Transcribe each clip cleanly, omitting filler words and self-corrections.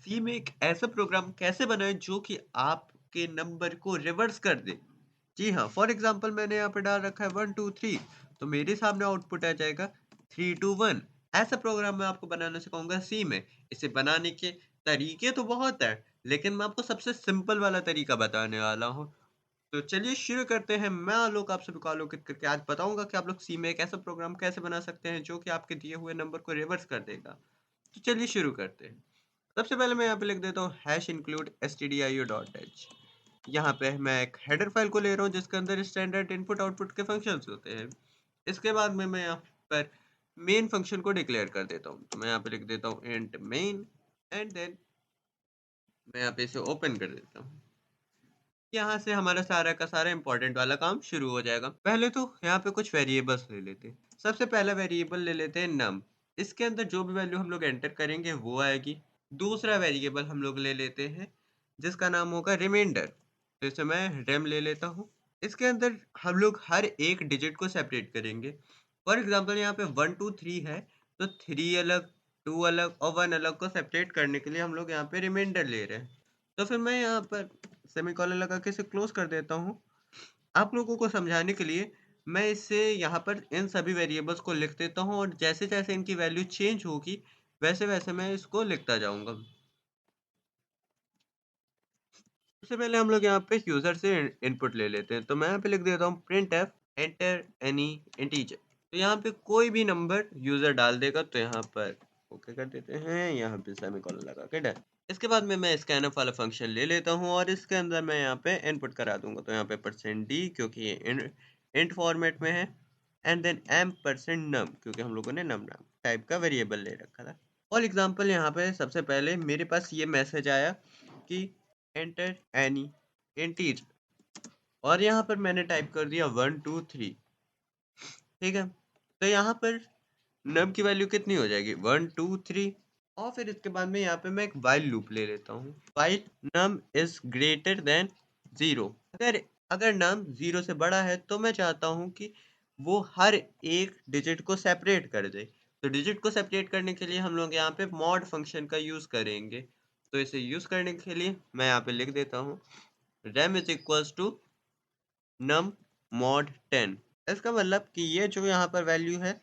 सी में एक ऐसा प्रोग्राम कैसे बनाएँ जो कि आपके नंबर को रिवर्स कर दे? जी हाँ, फॉर एग्ज़ाम्पल मैंने यहाँ पे डाल रखा है 1 2 3 तो मेरे सामने आउटपुट आ जाएगा 3 2 1 ऐसा प्रोग्राम मैं आपको बनाना सिखाऊँगा सी में। इसे बनाने के तरीके तो बहुत हैं, लेकिन मैं आपको सबसे सिंपल वाला तरीका बताने वाला हूँ। तो चलिए शुरू करते हैं। मैं आलोक आप सभी को आलोकित करके आज बताऊँगा कि आप लोग सी में एक ऐसा प्रोग्राम कैसे बना सकते हैं जो कि आपके दिए हुए नंबर को रिवर्स कर देगा। तो चलिए शुरू करते हैं। सबसे पहले मैं यहाँ पे लिख देता हूँ #include stdio.h। यहाँ पे मैं एक हेडर फाइल को ले रहा हूँ जिसके अंदर स्टैंडर्ड इनपुट आउटपुट के फंक्शंस होते हैं। इसके बाद में मैं यहाँ पर मेन फंक्शन को डिक्लेयर कर देता हूँ। तो मैं यहाँ पे लिख देता हूँ इंट मेन एंड देन मैं यहाँ पे इसे ओपन कर देता हूँ। यहाँ से हमारा सारा का सारा इम्पोर्टेंट वाला काम शुरू हो जाएगा। पहले तो यहाँ पे कुछ वेरिएबल्स ले लेते हैं। सबसे पहला वेरिएबल ले लेते हैं num। इसके अंदर जो भी वैल्यू हम लोग एंटर करेंगे वो आएगी। दूसरा वेरिएबल हम लोग ले लेते हैं जिसका नाम होगा रिमाइंडर। तो इसे मैं रेम ले लेता हूँ। इसके अंदर हम लोग हर एक डिजिट को सेपरेट करेंगे। फॉर एग्जाम्पल यहाँ पे 1 2 3 है तो 3 अलग, 2 अलग और 1 अलग को सेपरेट करने के लिए हम लोग यहाँ पे रिमाइंडर ले रहे हैं। तो फिर मैं यहाँ पर सेमीकोलन लगा के इसे क्लोज कर देता हूँ। आप लोगों को समझाने के लिए मैं इसे यहाँ पर इन सभी वेरिएबल्स को लिख देता हूँ और जैसे-जैसे इनकी वैल्यू चेंज होगी, वैसे-वैसे मैं इसको लिखता जाऊँगा। सबसे पहले हम लोग यहाँ पे यूज़र से इनपुट ले लेते हैं, तो मैं यहाँ पे लिख देता हूँ printf एंटर एनी इंटीजर। तो यहाँ पे कोई भी नंबर यूज़र डाल देगा तो यहाँ पर ओके कर देते हैं, यहाँ पे सेमीकोलन लगा के डन। इसके बाद में मैं स्कैनफ वाला फंक्शन ले लेता हूँ और इसके अंदर मैं यहाँ पे इनपुट करा दूँगा। तो यहाँ पे %d क्योंकि ये इंट फॉर्मेट में है एंड देन m%num क्योंकि हम लोगों ने नम नाम टाइप का वेरिएबल ले रखा था। फॉर एग्ज़ाम्पल यहाँ पे सबसे पहले मेरे पास ये मैसेज आया कि एंटर एनी इंटीजर और यहाँ पर मैंने टाइप कर दिया 1 2 3। ठीक है? तो यहाँ पर नम की वैल्यू कितनी हो जाएगी 1 2 3 और फिर इसके बाद में यहाँ पे मैं एक व्हाइल लूप ले लेता हूँ। While num is greater than 0। अगर नम 0 से बड़ा है तो मैं चाहता हूँ कि वो हर एक डिजिट को सेपरेट कर दे। तो डिजिट को सेपरेट करने के लिए हम लोग यहाँ पे मॉड फंक्शन का यूज़ करेंगे। तो इसे यूज़ करने के लिए मैं यहाँ पे लिख देता हूँ rem is equals to num mod 10। इसका मतलब कि ये जो यहाँ पर वैल्यू है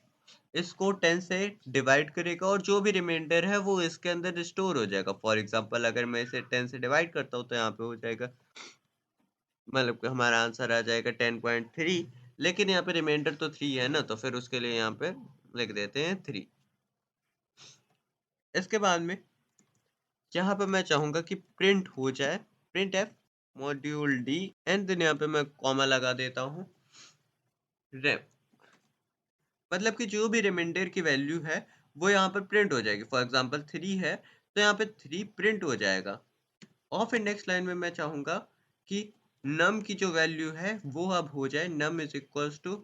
इसको 10 से डिवाइड करेगा और जो भी रिमाइंडर है वो इसके अंदर स्टोर हो जाएगा। फॉर एग्जांपल अगर मैं इसे 10 से डिवाइड करता हूँ तो यहाँ पे हो जाएगा मतलब कि हमारा आंसर आ जाएगा 10.3 लेकिन यहाँ पे रिमाइंडर तो 3 है ना तो फिर उसके लिए यहाँ पे लिख देते हैं 3। इसके बाद में यहाँ पे मैं चाहूँगा कि प्रिंट हो जाए print F module D and then यहाँ पे मैं कॉमा लगा देता हूँ रेम। मतलब कि जो भी रिमाइंडर की वैल्यू है वो यहाँ पर प्रिंट हो जाएगी। फॉर एग्जांपल 3 है तो यहाँ पे 3 प्रिंट हो जाएगा और फिर नेक्स्ट लाइन में मैं चाहूँगा कि नम की जो वैल्यू है वो अब हो जाए num is equals to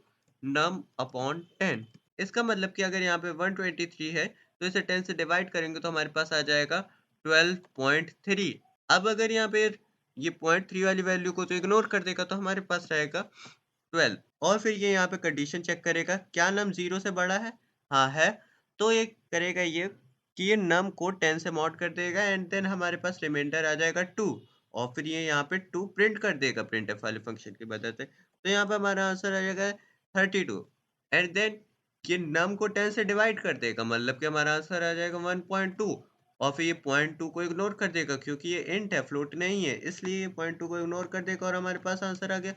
num upon 10। इसका मतलब कि अगर यहाँ पे 123 है तो इसे 10 से डिवाइड करेंगे तो हमारे पास आ जाएगा 12.3। अब अगर यहाँ पे ये 0.3 वाली वैल्यू को तो इग्नोर कर देगा तो हमारे पास रहेगा 12 और फिर ये यहाँ पे कंडीशन चेक करेगा क्या नम 0 से बड़ा है। हाँ है तो ये करेगा ये कि ये नम को 10 से मॉड कर देगा एंड देन हमारे पास रिमाइंडर आ जाएगा 2 और फिर ये यहाँ पे 2 प्रिंट कर देगा प्रिंटफ वाले फंक्शन की मदद से। तो यहाँ पे हमारा आंसर आ जाएगा 32 एंड देन ये नम को 10 से डिवाइड कर देगा मतलब कि हमारा आंसर आ जाएगा 1.2 और फिर ये 0.2 को इग्नोर कर देगा क्योंकि ये इंट है फ्लोट नहीं है इसलिए ये 0.2 को इग्नोर कर देगा और हमारे पास आंसर आ गया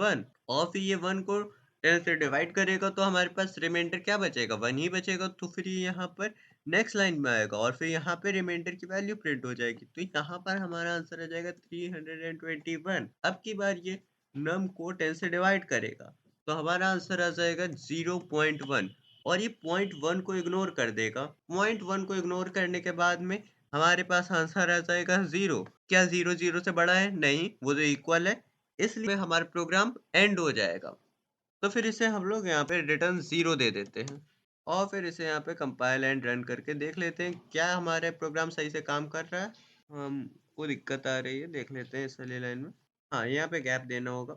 1 और फिर ये 1 को 10 से डिवाइड करेगा तो हमारे पास रिमाइंडर क्या बचेगा 1 ही बचेगा। तो फिर ये यहाँ पर नेक्स्ट लाइन में आएगा और फिर यहाँ पे रिमाइंडर की वैल्यू प्रिंट हो जाएगी तो यहाँ पर हमारा आंसर आ जाएगा 321। अब की बार ये नम को 10 से डिवाइड करेगा तो हमारा आंसर आ जाएगा 0.1 और ये 0.1 को इग्नोर कर देगा। 0.1 को इग्नोर करने के बाद में हमारे पास आंसर आ जाएगा 0। क्या 0 0 से बड़ा है नहीं वो तो इक्वल है इसलिए हमारा प्रोग्राम एंड हो जाएगा। तो फिर इसे हम लोग यहाँ पे रिटर्न 0 दे देते हैं और फिर इसे यहाँ पे कंपाइल एंड रन करके देख लेते हैं क्या हमारे प्रोग्राम सही से काम कर रहा है। हमको दिक्कत आ रही है देख लेते हैं इस वाली लाइन में। हाँ यहाँ पे गैप देना होगा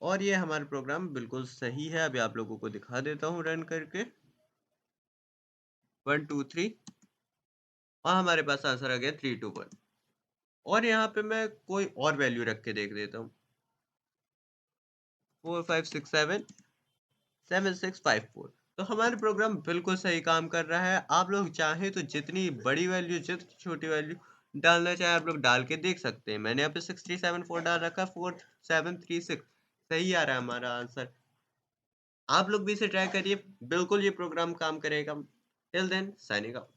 और ये हमारा प्रोग्राम बिल्कुल सही है। अभी आप लोगों को दिखा देता हूँ रन करके 1 2 3 और हमारे पास आंसर आ गया 321। और यहाँ पे मैं कोई और वैल्यू रख के देख देता हूँ। 4567 7654। तो हमारा प्रोग्राम बिल्कुल सही काम कर रहा है। आप लोग चाहें तो जितनी बड़ी वैल्यू जितनी छोटी वैल्यू डालना चाहे आप लोग डाल के देख सकते हैं। मैंने यहाँ पे 6374 डाल रखा, 4736 सही आ रहा है हमारा आंसर। आप लोग भी इसे ट्राई करिए, बिल्कुल ये प्रोग्राम काम करेगा। Till then signing out.